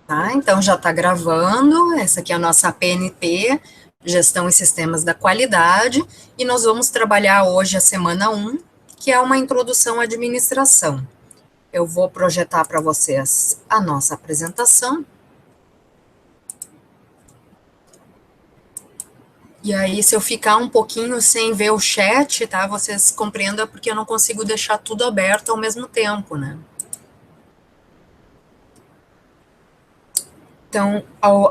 Tá, então já está gravando, essa aqui é a nossa PNP, Gestão e Sistemas da Qualidade, e nós vamos trabalhar hoje a semana 1, que é uma introdução à administração. Eu vou projetar para vocês a nossa apresentação. E aí, se eu ficar um pouquinho sem ver o chat, tá, vocês compreendam porque eu não consigo deixar tudo aberto ao mesmo tempo, né? Então,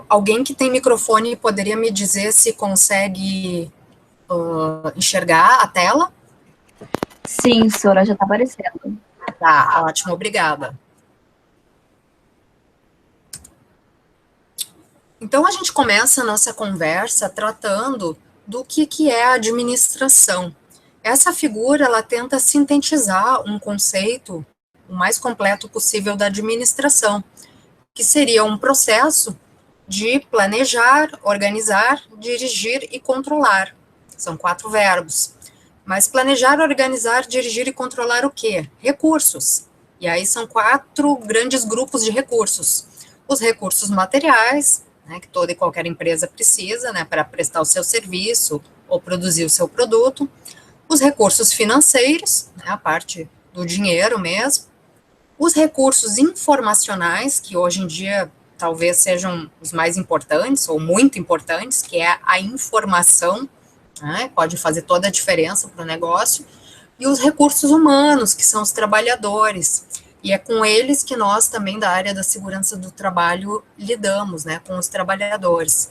alguém que tem microfone poderia me dizer se consegue enxergar a tela? Sim, Sora, já está aparecendo. Tá, ótimo, obrigada. Então, a gente começa a nossa conversa tratando do que é a administração. Essa figura, ela tenta sintetizar um conceito o mais completo possível da administração, que seria um processo de planejar, organizar, dirigir e controlar. São 4 verbos. Mas planejar, organizar, dirigir e controlar o quê? Recursos. E aí são 4 grandes grupos de recursos. Os recursos materiais, né, que toda e qualquer empresa precisa, né, para prestar o seu serviço ou produzir o seu produto. Os recursos financeiros, né, a parte do dinheiro mesmo. Os recursos informacionais, que hoje em dia talvez sejam os mais importantes, ou muito importantes, que é a informação, né, pode fazer toda a diferença para o negócio, e os recursos humanos, que são os trabalhadores, e é com eles que nós também da área da segurança do trabalho lidamos, né, com os trabalhadores.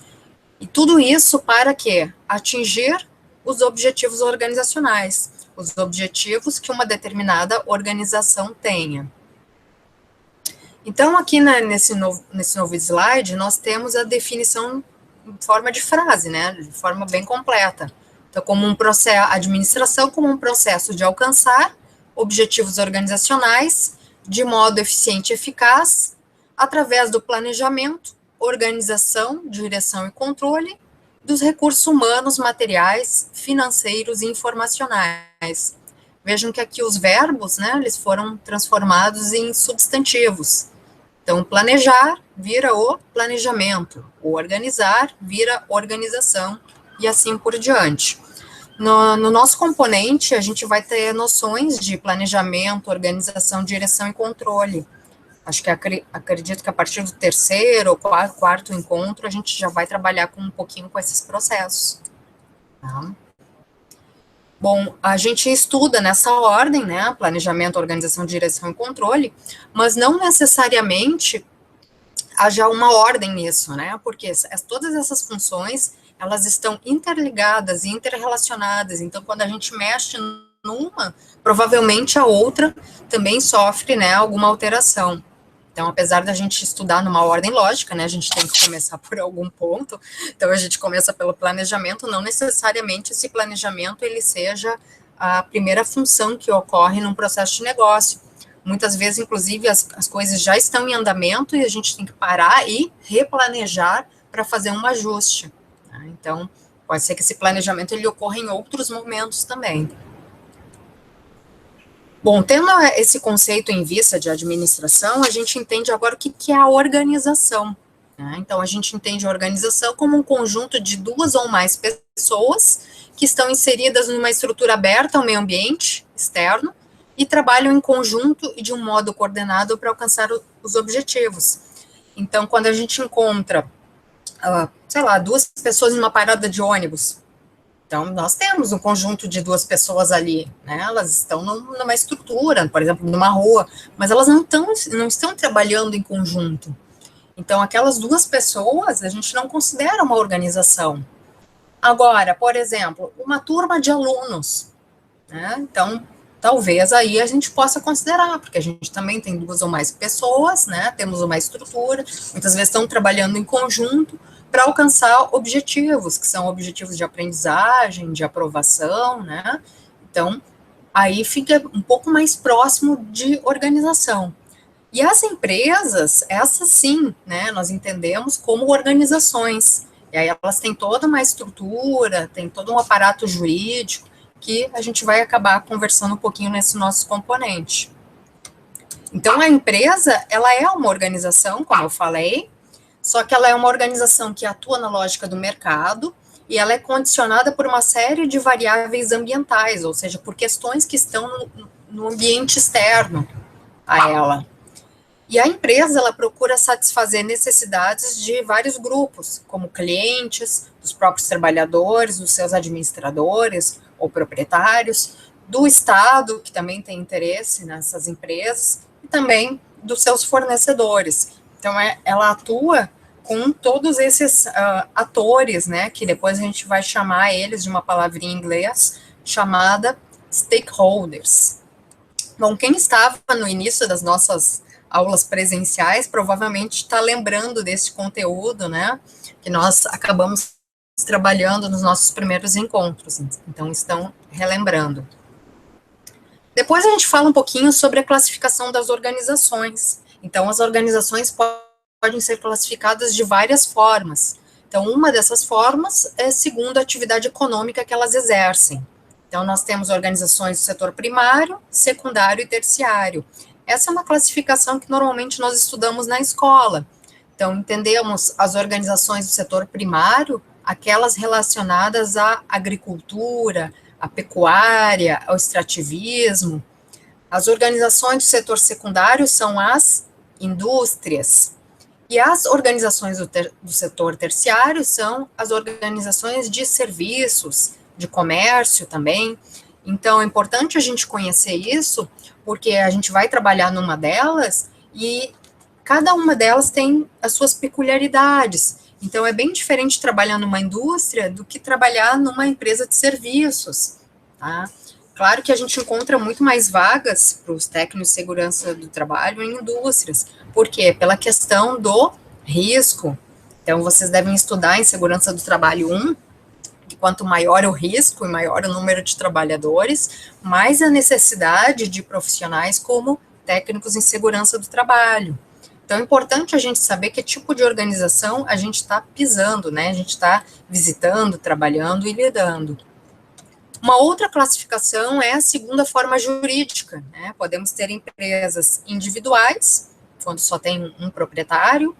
E tudo isso para quê? Atingir os objetivos organizacionais, os objetivos que uma determinada organização tenha. Então, aqui nesse novo slide, nós temos a definição em forma de frase, né, de forma bem completa. Então, como um processo, administração como um processo de alcançar objetivos organizacionais de modo eficiente e eficaz, através do planejamento, organização, direção e controle dos recursos humanos, materiais, financeiros e informacionais. Vejam que aqui os verbos, né, eles foram transformados em substantivos. Então, planejar vira o planejamento, o organizar vira organização, e assim por diante. No nosso componente, a gente vai ter noções de planejamento, organização, direção e controle. Acho que acredito que a partir do terceiro ou quarto encontro, a gente já vai trabalhar um pouquinho com esses processos. Tá? Bom, a gente estuda nessa ordem, né, planejamento, organização, direção e controle, mas não necessariamente haja uma ordem nisso, né, porque todas essas funções, elas estão interligadas e interrelacionadas, então quando a gente mexe numa, provavelmente a outra também sofre, né, alguma alteração. Então, apesar da gente estudar numa ordem lógica, né, a gente tem que começar por algum ponto, então a gente começa pelo planejamento, não necessariamente esse planejamento ele seja a primeira função que ocorre num processo de negócio. Muitas vezes, inclusive, as coisas já estão em andamento e a gente tem que parar e replanejar para fazer um ajuste. Né? Então, pode ser que esse planejamento ele ocorra em outros momentos também. Bom, tendo esse conceito em vista de administração, a gente entende agora o que é a organização. Né? Então, a gente entende a organização como um conjunto de 2 ou mais pessoas que estão inseridas numa estrutura aberta ao meio ambiente externo e trabalham em conjunto e de um modo coordenado para alcançar os objetivos. Então, quando a gente encontra, sei lá, 2 pessoas em uma parada de ônibus, então, nós temos um conjunto de 2 pessoas ali, né, elas estão numa estrutura, por exemplo, numa rua, mas elas não estão trabalhando em conjunto. Então, aquelas 2 pessoas, a gente não considera uma organização. Agora, por exemplo, uma turma de alunos, né, então, talvez aí a gente possa considerar, porque a gente também tem 2 ou mais pessoas, né, temos uma estrutura, muitas vezes estão trabalhando em conjunto, para alcançar objetivos, que são objetivos de aprendizagem, de aprovação, né? Então, aí fica um pouco mais próximo de organização. E as empresas, essas sim, né, nós entendemos como organizações. E aí elas têm toda uma estrutura, tem todo um aparato jurídico, que a gente vai acabar conversando um pouquinho nesse nosso componente. Então, a empresa, ela é uma organização, como eu falei, Só que ela é uma organização que atua na lógica do mercado e ela é condicionada por uma série de variáveis ambientais, ou seja, por questões que estão no ambiente externo a ela. E a empresa, ela procura satisfazer necessidades de vários grupos, como clientes, dos próprios trabalhadores, dos seus administradores ou proprietários, do Estado, que também tem interesse nessas empresas, e também dos seus fornecedores. Então, ela atua com todos esses atores, né, que depois a gente vai chamar eles de uma palavrinha em inglês chamada stakeholders. Bom, quem estava no início das nossas aulas presenciais provavelmente está lembrando desse conteúdo, né, que nós acabamos trabalhando nos nossos primeiros encontros, então estão relembrando. Depois a gente fala um pouquinho sobre a classificação das organizações. Então, as organizações podem ser classificadas de várias formas. Então, uma dessas formas é segundo a atividade econômica que elas exercem. Então, nós temos organizações do setor primário, secundário e terciário. Essa é uma classificação que normalmente nós estudamos na escola. Então, entendemos as organizações do setor primário, aquelas relacionadas à agricultura, à pecuária, ao extrativismo. As organizações do setor secundário são as indústrias. E as organizações do setor terciário são as organizações de serviços, de comércio também. Então, é importante a gente conhecer isso, porque a gente vai trabalhar numa delas e cada uma delas tem as suas peculiaridades. Então, é bem diferente trabalhar numa indústria do que trabalhar numa empresa de serviços, tá? Claro que a gente encontra muito mais vagas para os técnicos de segurança do trabalho em indústrias. Por quê? Pela questão do risco. Então, vocês devem estudar em segurança do trabalho 1, que quanto maior o risco e maior o número de trabalhadores, mais a necessidade de profissionais como técnicos em segurança do trabalho. Então, é importante a gente saber que tipo de organização a gente está pisando, né? A gente está visitando, trabalhando e lidando. Uma outra classificação é a segunda forma jurídica, né? Podemos ter empresas individuais, quando só tem um proprietário,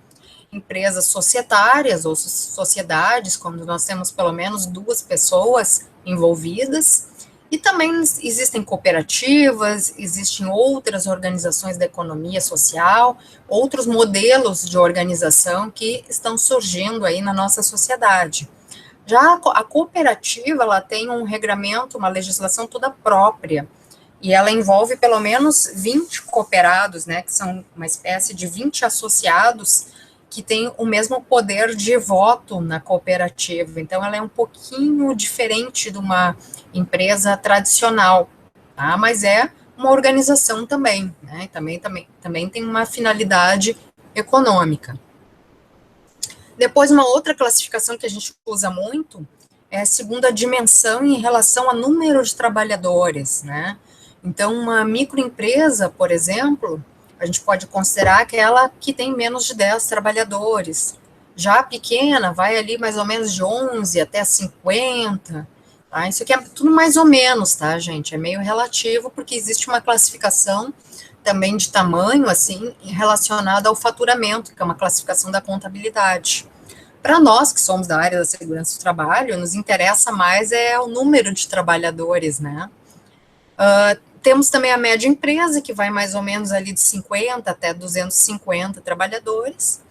empresas societárias ou sociedades, quando nós temos pelo menos 2 pessoas envolvidas, e também existem cooperativas, existem outras organizações da economia social, outros modelos de organização que estão surgindo aí na nossa sociedade. Já a cooperativa, ela tem um regramento, uma legislação toda própria, e ela envolve pelo menos 20 cooperados, né, que são uma espécie de 20 associados que têm o mesmo poder de voto na cooperativa. Então, ela é um pouquinho diferente de uma empresa tradicional, tá? Mas é uma organização também, né? Também tem uma finalidade econômica. Depois, uma outra classificação que a gente usa muito é a segunda dimensão em relação ao número de trabalhadores, né? Então, uma microempresa, por exemplo, a gente pode considerar aquela que tem menos de 10 trabalhadores. Já a pequena vai ali mais ou menos de 11 até 50, tá? Isso aqui é tudo mais ou menos, tá, gente? É meio relativo, porque existe uma classificação também de tamanho, assim, relacionada ao faturamento, que é uma classificação da contabilidade. Para nós, que somos da área da segurança do trabalho, nos interessa mais o número de trabalhadores, né? Temos também a média empresa, que vai mais ou menos ali de 50 até 250 trabalhadores,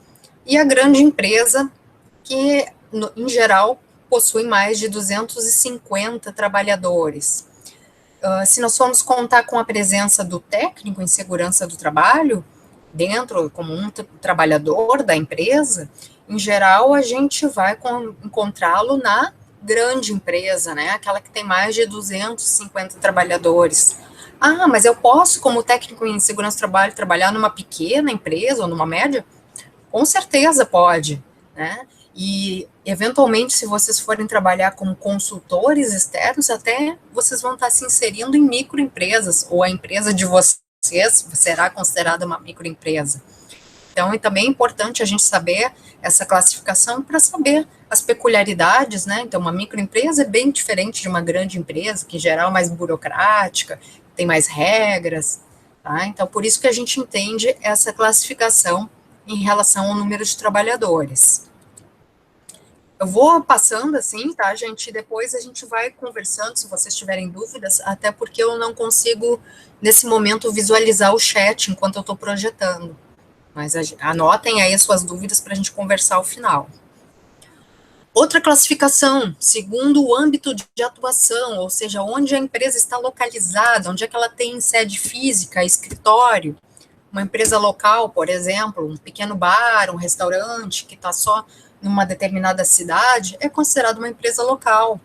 e a grande empresa, que, em geral, possui mais de 250 trabalhadores. Se nós formos contar com a presença do técnico em segurança do trabalho, dentro, como um trabalhador da empresa, em geral, a gente vai encontrá-lo na grande empresa, né, aquela que tem mais de 250 trabalhadores. Ah, mas eu posso, como técnico em segurança do trabalho, trabalhar numa pequena empresa ou numa média? Com certeza pode, né? E, eventualmente, se vocês forem trabalhar como consultores externos, até vocês vão estar se inserindo em microempresas, ou a empresa de vocês será considerada uma microempresa. Então, também é importante a gente saber essa classificação para saber as peculiaridades, né? Então, uma microempresa é bem diferente de uma grande empresa, que em geral é mais burocrática, tem mais regras, tá? Então, por isso que a gente entende essa classificação em relação ao número de trabalhadores. Eu vou passando assim, tá, gente? Depois a gente vai conversando, se vocês tiverem dúvidas, até porque eu não consigo, nesse momento, visualizar o chat enquanto eu estou projetando. Mas anotem aí as suas dúvidas para a gente conversar ao final. Outra classificação, segundo o âmbito de atuação, ou seja, onde a empresa está localizada, onde é que ela tem sede física, escritório. Uma empresa local, por exemplo, um pequeno bar, um restaurante que está só numa determinada cidade, é considerado uma empresa local.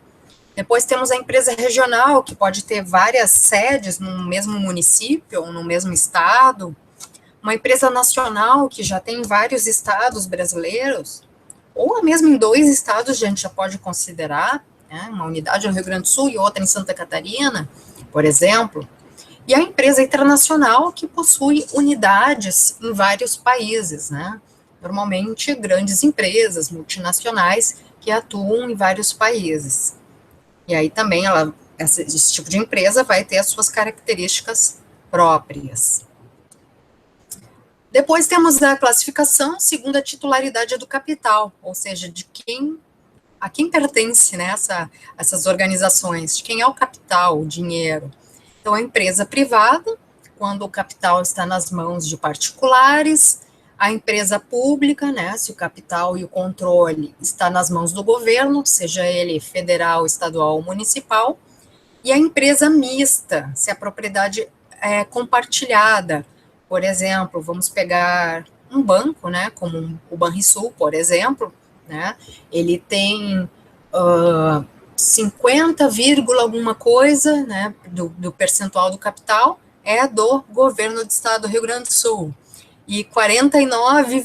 Depois temos a empresa regional, que pode ter várias sedes no mesmo município ou no mesmo estado. Uma empresa nacional, que já tem vários estados brasileiros, ou mesmo em 2 estados a gente já pode considerar, né, uma unidade no Rio Grande do Sul e outra em Santa Catarina, por exemplo. E a empresa internacional, que possui unidades em vários países, né? Normalmente grandes empresas multinacionais que atuam em vários países. E aí também esse tipo de empresa vai ter as suas características próprias. Depois temos a classificação segundo a titularidade do capital, ou seja, a quem pertence, né, essas organizações, de quem é o capital, o dinheiro. Então, a empresa privada, quando o capital está nas mãos de particulares, a empresa pública, né, se o capital e o controle está nas mãos do governo, seja ele federal, estadual ou municipal, e a empresa mista, se a propriedade é compartilhada. Por exemplo, vamos pegar um banco, né, como o Banrisul, por exemplo, né, ele tem 50, alguma coisa, né, do percentual do capital é do governo do estado do Rio Grande do Sul, e 49,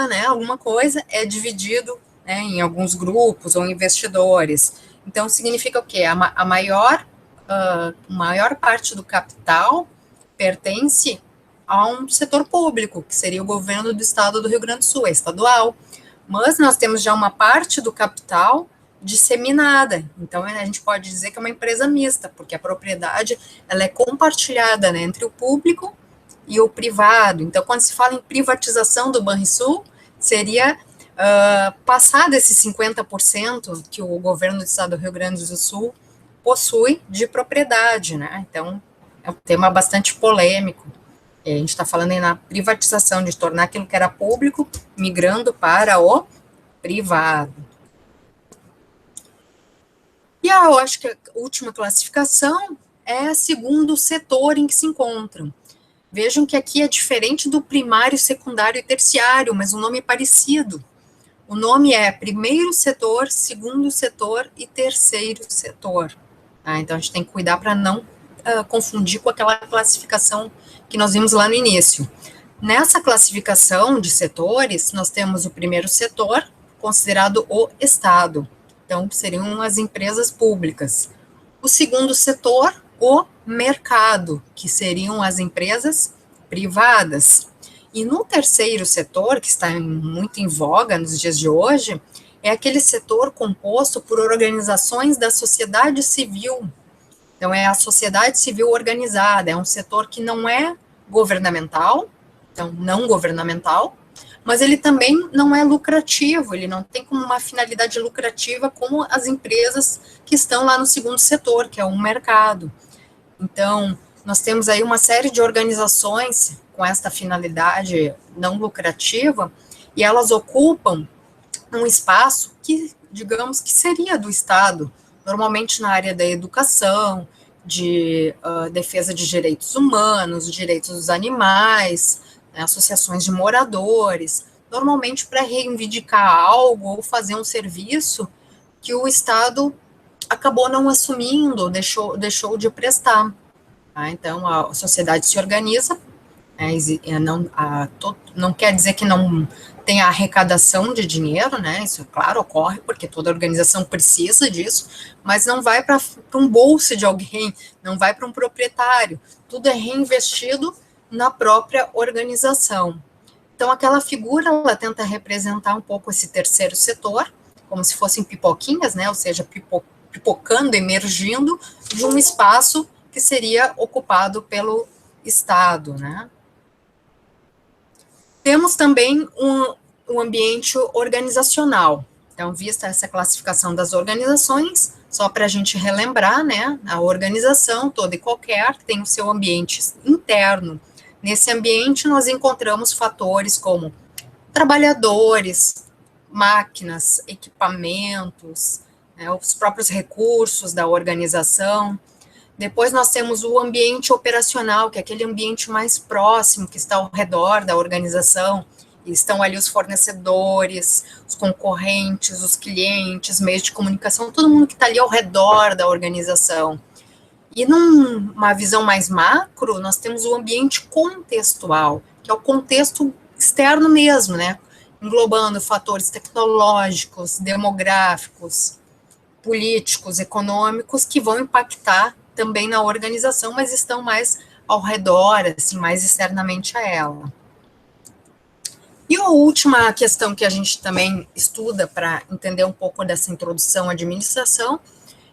né, alguma coisa é dividido, né, em alguns grupos ou investidores. Então, significa o quê? A maior parte do capital pertence a um setor público, que seria o governo do estado do Rio Grande do Sul, é estadual. Mas nós temos já uma parte do capital disseminada. Então, a gente pode dizer que é uma empresa mista, porque a propriedade ela é compartilhada, né, entre o público e o privado. Então, quando se fala em privatização do Banrisul, seria passar desses 50% que o governo do estado do Rio Grande do Sul possui de propriedade, né? Então, é um tema bastante polêmico. A gente está falando aí na privatização, de tornar aquilo que era público, migrando para o privado. E eu acho que a última classificação é segundo o setor em que se encontram. Vejam que aqui é diferente do primário, secundário e terciário, mas o nome é parecido. O nome é primeiro setor, segundo setor e terceiro setor. Tá? Então, a gente tem que cuidar para não confundir com aquela classificação que nós vimos lá no início. Nessa classificação de setores, nós temos o primeiro setor, considerado o Estado. Então, seriam as empresas públicas. O segundo setor, o mercado, que seriam as empresas privadas. E no terceiro setor, que está muito em voga nos dias de hoje, é aquele setor composto por organizações da sociedade civil. Então, é a sociedade civil organizada, é um setor que não é governamental, então, não governamental, mas ele também não é lucrativo, ele não tem como uma finalidade lucrativa como as empresas que estão lá no segundo setor, que é o mercado. Então, nós temos aí uma série de organizações com esta finalidade não lucrativa, e elas ocupam um espaço que, digamos, que seria do Estado, normalmente na área da educação, de defesa de direitos humanos, direitos dos animais, né, associações de moradores, normalmente para reivindicar algo ou fazer um serviço que o Estado acabou não assumindo, deixou de prestar. Tá? Então, a sociedade se organiza, né, não quer dizer que não tem a arrecadação de dinheiro, né, isso, claro, ocorre, porque toda organização precisa disso, mas não vai para um bolso de alguém, não vai para um proprietário, tudo é reinvestido na própria organização. Então, aquela figura, ela tenta representar um pouco esse terceiro setor, como se fossem pipoquinhas, né, ou seja, pipocando, emergindo de um espaço que seria ocupado pelo Estado, né. Temos também um ambiente organizacional. Então, vista essa classificação das organizações, só para a gente relembrar, né, a organização toda e qualquer tem o seu ambiente interno. Nesse ambiente, nós encontramos fatores como trabalhadores, máquinas, equipamentos, né, os próprios recursos da organização. Depois nós temos o ambiente operacional, que é aquele ambiente mais próximo, que está ao redor da organização, e estão ali os fornecedores, os concorrentes, os clientes, meios de comunicação, todo mundo que está ali ao redor da organização. E numa visão mais macro, nós temos o ambiente contextual, que é o contexto externo mesmo, né? Englobando fatores tecnológicos, demográficos, políticos, econômicos, que vão impactar também na organização, mas estão mais ao redor, assim, mais externamente a ela. E a última questão que a gente também estuda para entender um pouco dessa introdução à administração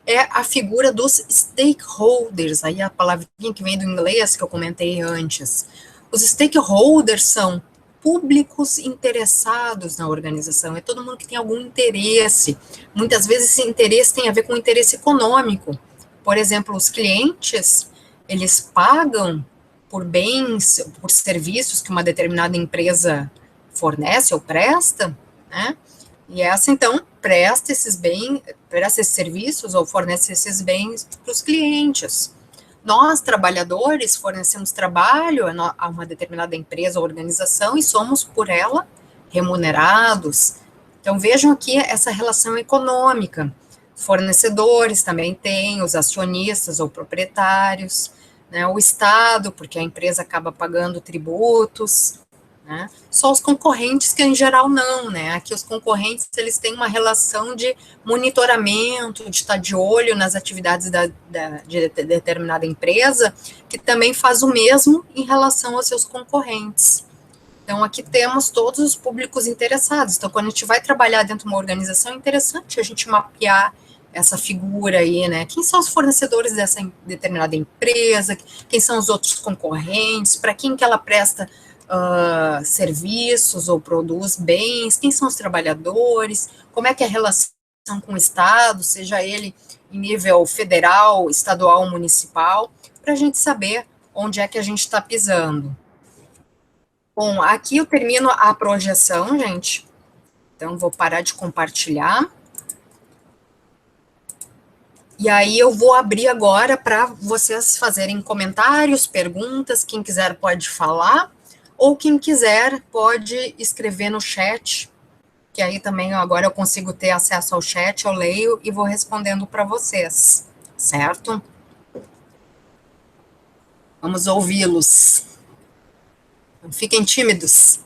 é a figura dos stakeholders, aí a palavrinha que vem do inglês que eu comentei antes. Os stakeholders são públicos interessados na organização, é todo mundo que tem algum interesse. Muitas vezes esse interesse tem a ver com interesse econômico. Por exemplo, os clientes, eles pagam por bens, por serviços que uma determinada empresa fornece ou presta, né? E essa, então, presta esses serviços ou fornece esses bens para os clientes. Nós, trabalhadores, fornecemos trabalho a uma determinada empresa ou organização e somos, por ela, remunerados. Então, vejam aqui essa relação econômica. Fornecedores também têm, os acionistas ou proprietários, né, o Estado, porque a empresa acaba pagando tributos, né? Só os concorrentes que, em geral, não, né? Aqui os concorrentes, eles têm uma relação de monitoramento, de estar de olho nas atividades de determinada empresa, que também faz o mesmo em relação aos seus concorrentes. Então, aqui temos todos os públicos interessados. Então, quando a gente vai trabalhar dentro de uma organização, é interessante a gente mapear essa figura aí, né? Quem são os fornecedores dessa determinada empresa, quem são os outros concorrentes, para quem que ela presta serviços ou produz bens, quem são os trabalhadores, como é que é a relação com o Estado, seja ele em nível federal, estadual ou municipal, para a gente saber onde é que a gente está pisando. Bom, aqui eu termino a projeção, gente. Então, vou parar de compartilhar. E aí eu vou abrir agora para vocês fazerem comentários, perguntas, quem quiser pode falar, ou quem quiser pode escrever no chat, que aí também agora eu consigo ter acesso ao chat, eu leio e vou respondendo para vocês, certo? Vamos ouvi-los. Não fiquem tímidos.